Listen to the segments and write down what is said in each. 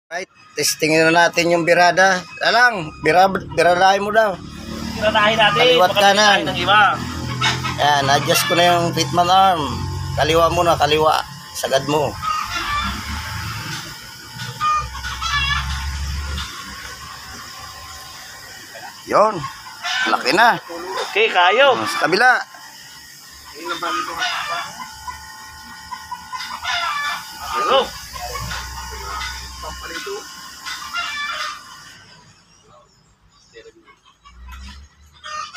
Right, testingin na natin yung birada. Alang, biradahin mo daw. Biradahin natin. Kaliwat kanan. Ng iba. Yan, adjust ko na yung Fitman arm. Kaliwa muna, kaliwa. Sagad mo. Yon, laki na. Okay, kayo. Sa kabila. Hello.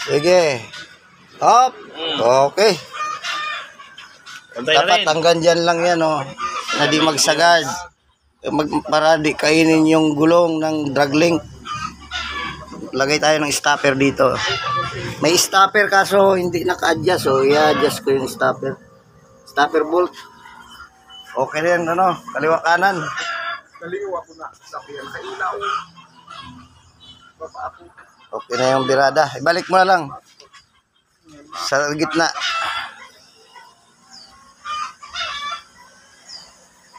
Sige. Hop. Okay. Pantay na Dapat rin. hanggang dyan lang yan, oh. Na di magsagad. Para di kainin yung gulong ng drag link. Lagay tayo ng stopper dito. May stopper kaso hindi naka-adjust, so i-adjust ko yung stopper. Stopper bolt. Okay rin, ano, kaliwa kanan. Kaliwa ko na sa piyan kay ilaw. Okay na yung birada. Ibalik mo na lang. Sa gitna.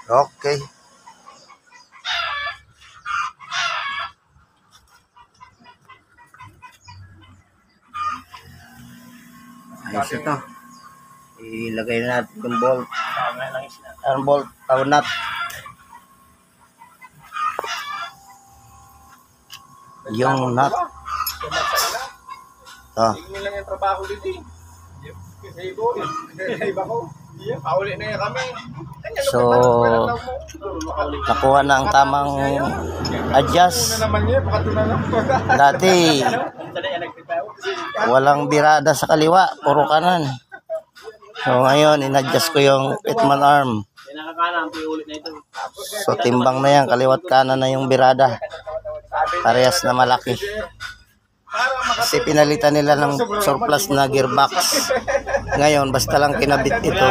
Okay. Ayos ito. Ilagay na natin yung bolt. Ang bolt, nut. Yung nut. Ah. Tingin lang yung trabaho dito eh. Iba ko. Pauli na yan kami. So, nakuha na ang tamang adjust. Naman niya, baka doon na lang. Dati, walang birada sa kaliwa, puro kanan. So, ngayon, in-adjust ko yung Fitman arm. Nakakanan, ulit na ito. So, timbang na yan, kaliwat kanan na yung birada. Parehas na malaki. Kasi pinalitan nila ng surplus na gearbox. Ngayon, basta lang kinabit ito.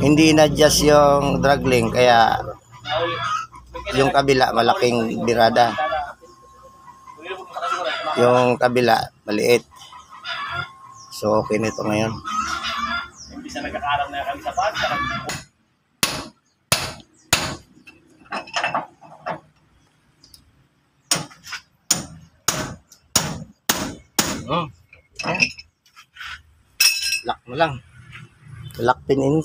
Hindi in-adjust yung drag link, kaya yung kabila, malaking birada. Yung kabila, maliit. So, okay nito ngayon. Imbis na nagkakaroon na kami sa pag. Lock mo lang. Lock pin in.